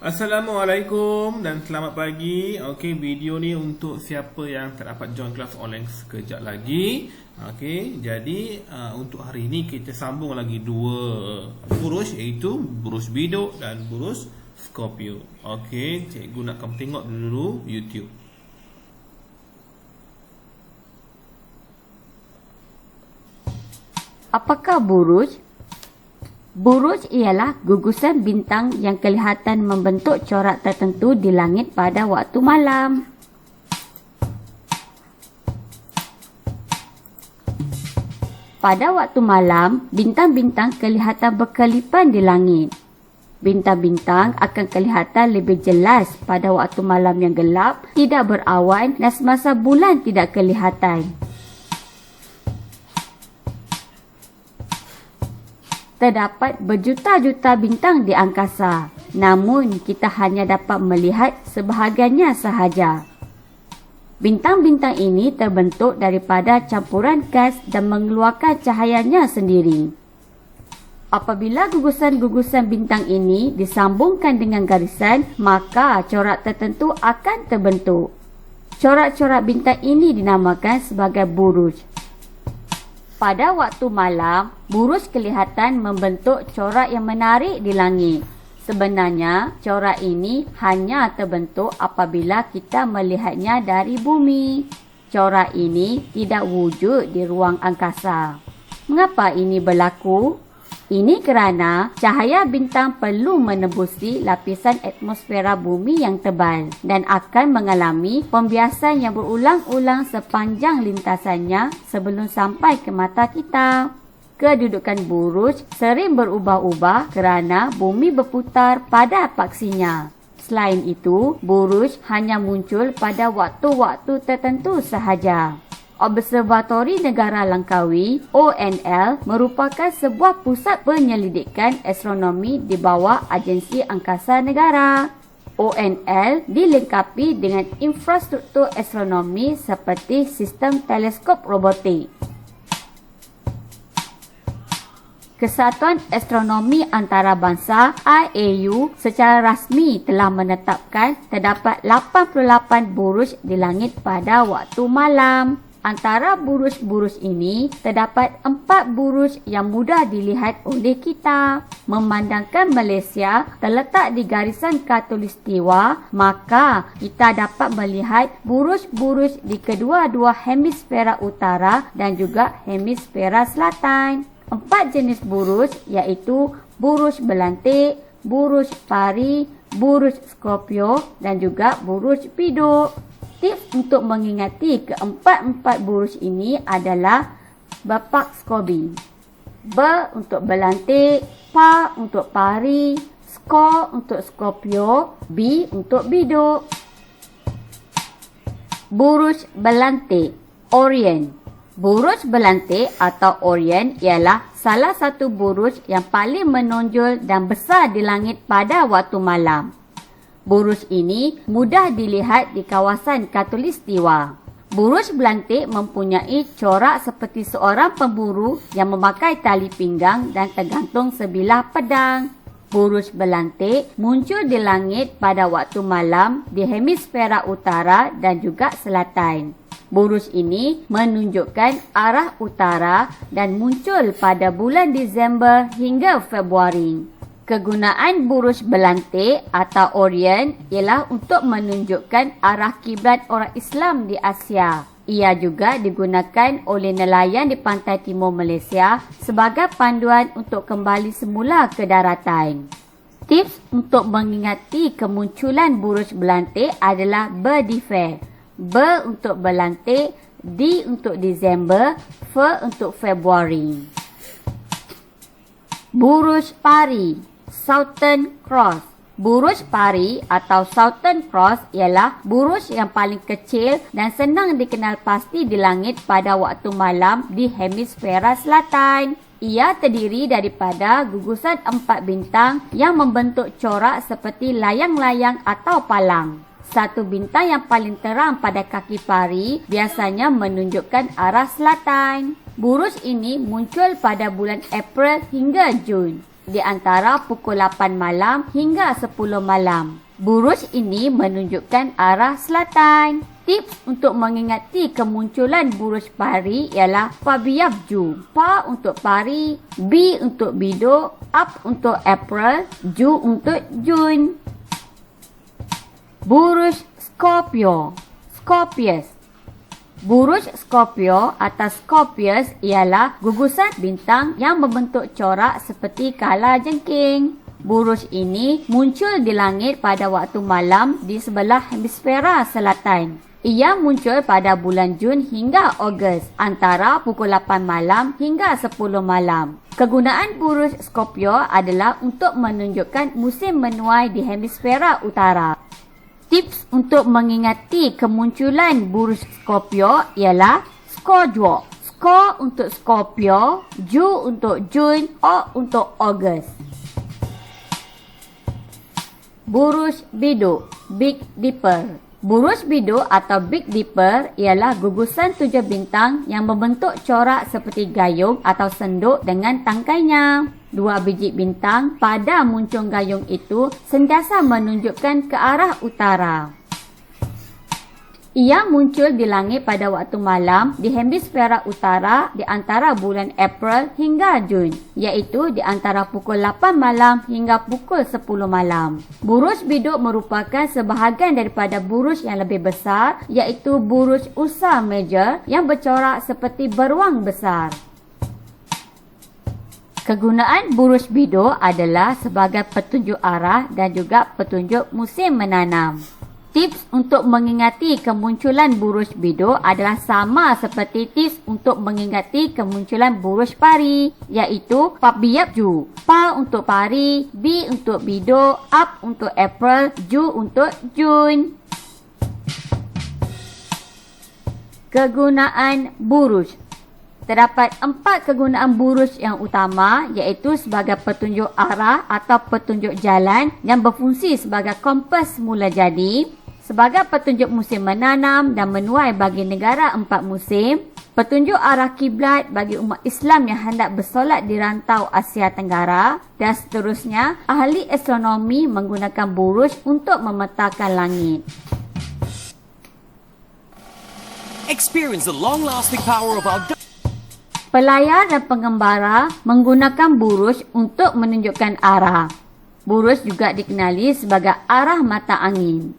Assalamualaikum dan selamat pagi. Okey, video ni untuk siapa yang tak dapat join kelas online sekejap lagi. Okey, jadi untuk hari ini kita sambung lagi dua buruj, iaitu buruj biduk dan buruj Scorpio. Okey, cikgu nak kamu tengok dulu YouTube. Apakah buruj? Buruj ialah gugusan bintang yang kelihatan membentuk corak tertentu di langit pada waktu malam. Pada waktu malam, bintang-bintang kelihatan berkelipan di langit. Bintang-bintang akan kelihatan lebih jelas pada waktu malam yang gelap, tidak berawan dan semasa bulan tidak kelihatan. Terdapat berjuta-juta bintang di angkasa, namun kita hanya dapat melihat sebahagiannya sahaja. Bintang-bintang ini terbentuk daripada campuran gas dan mengeluarkan cahayanya sendiri. Apabila gugusan-gugusan bintang ini disambungkan dengan garisan, maka corak tertentu akan terbentuk. Corak-corak bintang ini dinamakan sebagai buruj. Pada waktu malam, buruj kelihatan membentuk corak yang menarik di langit. Sebenarnya, corak ini hanya terbentuk apabila kita melihatnya dari bumi. Corak ini tidak wujud di ruang angkasa. Mengapa ini berlaku? Ini kerana cahaya bintang perlu menembusi lapisan atmosfera bumi yang tebal dan akan mengalami pembiasan yang berulang-ulang sepanjang lintasannya sebelum sampai ke mata kita. Kedudukan buruj sering berubah-ubah kerana bumi berputar pada paksinya. Selain itu, buruj hanya muncul pada waktu-waktu tertentu sahaja. Observatori Negara Langkawi (ONL) merupakan sebuah pusat penyelidikan astronomi di bawah Agensi Angkasa Negara. ONL dilengkapi dengan infrastruktur astronomi seperti sistem teleskop robotik. Kesatuan Astronomi Antarabangsa (IAU) secara rasmi telah menetapkan terdapat 88 buruj di langit pada waktu malam. Antara buruj-buruj ini, terdapat 4 buruj yang mudah dilihat oleh kita. Memandangkan Malaysia terletak di garisan khatulistiwa, maka kita dapat melihat buruj-buruj di kedua-dua hemisfera utara dan juga hemisfera selatan. 4 jenis buruj iaitu buruj belantik, buruj pari, buruj Scorpio dan juga buruj biduk. Tips untuk mengingati keempat-empat buruj ini adalah Bapak Scorbi. B untuk belantik, Pa untuk pari, Skor untuk Scorpio, B untuk biduk. Buruj belantik, Orient. Buruj belantik atau Orient ialah salah satu buruj yang paling menonjol dan besar di langit pada waktu malam. Buruj ini mudah dilihat di kawasan khatulistiwa. Buruj belantik mempunyai corak seperti seorang pemburu yang memakai tali pinggang dan tergantung sebilah pedang. Buruj belantik muncul di langit pada waktu malam di hemisfera utara dan juga selatan. Buruj ini menunjukkan arah utara dan muncul pada bulan Disember hingga Februari. Kegunaan buruj belantik atau Orient ialah untuk menunjukkan arah kiblat orang Islam di Asia. Ia juga digunakan oleh nelayan di pantai timur Malaysia sebagai panduan untuk kembali semula ke daratan. Tips untuk mengingati kemunculan buruj belantik adalah berdifar. B untuk belantik, D untuk Disember, F untuk Februari. Buruj pari, Southern Cross. Buruj pari atau Southern Cross ialah buruj yang paling kecil dan senang dikenal pasti di langit pada waktu malam di hemisfera selatan. Ia terdiri daripada gugusan 4 bintang yang membentuk corak seperti layang-layang atau palang. Satu bintang yang paling terang pada kaki pari biasanya menunjukkan arah selatan. Buruj ini muncul pada bulan April hingga Jun. di antara pukul 8 malam hingga 10 malam. Buruj ini menunjukkan arah selatan. Tips untuk mengingati kemunculan buruj pari ialah Pabiyabju. Pa untuk pari, B untuk biduk, Up untuk April, Ju untuk Jun. Buruj Scorpio, Scorpius. Buruj Scorpio atau Scorpius ialah gugusan bintang yang membentuk corak seperti kala jengking. Buruj ini muncul di langit pada waktu malam di sebelah hemisfera selatan. Ia muncul pada bulan Jun hingga Ogos, antara pukul 8 malam hingga 10 malam. Kegunaan buruj Scorpio adalah untuk menunjukkan musim menuai di hemisfera utara. Tips untuk mengingati kemunculan buruj Scorpio ialah Scorpio. Skor untuk Scorpio, Ju untuk Jun, O untuk Ogos. Buruj Biduk, Big Dipper. Buruj Biduk atau Big Dipper ialah gugusan 7 bintang yang membentuk corak seperti gayung atau senduk dengan tangkainya. 2 biji bintang pada muncung gayung itu sentiasa menunjukkan ke arah utara. Ia muncul di langit pada waktu malam di hemisfera utara di antara bulan April hingga Jun, iaitu di antara pukul 8 malam hingga pukul 10 malam. Buruj Biduk merupakan sebahagian daripada buruj yang lebih besar, iaitu buruj Ursa Major yang bercorak seperti beruang besar. Kegunaan buruj Biduk adalah sebagai petunjuk arah dan juga petunjuk musim menanam. Tips untuk mengingati kemunculan buruj biduk adalah sama seperti tips untuk mengingati kemunculan buruj pari, iaitu Pabiyabju. Pa untuk pari, B untuk biduk, Up untuk April, Ju untuk Jun. Kegunaan buruj. Terdapat 4 kegunaan buruj yang utama, iaitu sebagai petunjuk arah atau petunjuk jalan yang berfungsi sebagai kompas mula jadi, sebagai petunjuk musim menanam dan menuai bagi negara 4 musim, petunjuk arah kiblat bagi umat Islam yang hendak bersolat di rantau Asia Tenggara, dan seterusnya. Ahli astronomi menggunakan buruj untuk memetakan langit. Experience the long-lasting power of our Pelayar dan pengembara menggunakan buruj untuk menunjukkan arah. Buruj juga dikenali sebagai arah mata angin.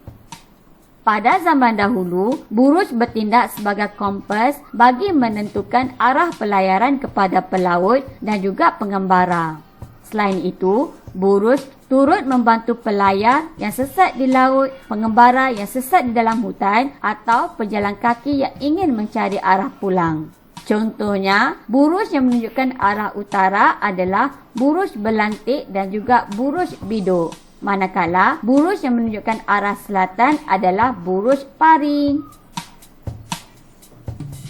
Pada zaman dahulu, buruj bertindak sebagai kompas bagi menentukan arah pelayaran kepada pelaut dan juga pengembara. Selain itu, buruj turut membantu pelayar yang sesat di laut, pengembara yang sesat di dalam hutan atau pejalan kaki yang ingin mencari arah pulang. Contohnya, buruj yang menunjukkan arah utara adalah buruj berlantik dan juga buruj biduk. Manakala buruj yang menunjukkan arah selatan adalah buruj pari.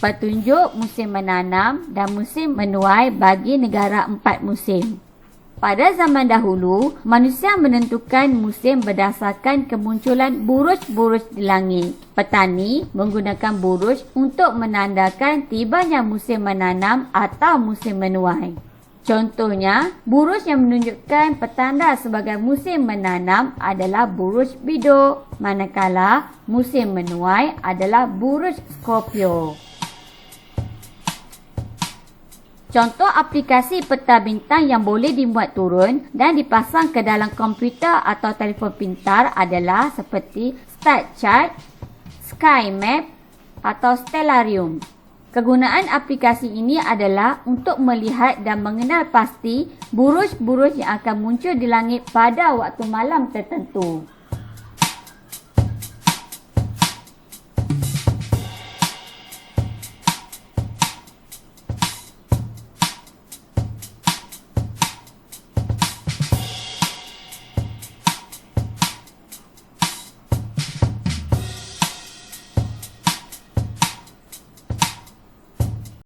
Petunjuk musim menanam dan musim menuai bagi negara 4 musim. Pada zaman dahulu, manusia menentukan musim berdasarkan kemunculan buruj-buruj di langit. Petani menggunakan buruj untuk menandakan tibanya musim menanam atau musim menuai. Contohnya, buruj yang menunjukkan petanda sebagai musim menanam adalah buruj biduk, manakala musim menuai adalah buruj Scorpio. Contoh aplikasi peta bintang yang boleh dimuat turun dan dipasang ke dalam komputer atau telefon pintar adalah seperti Star Chart, Sky Map atau Stellarium. Kegunaan aplikasi ini adalah untuk melihat dan mengenal pasti buruj-buruj yang akan muncul di langit pada waktu malam tertentu.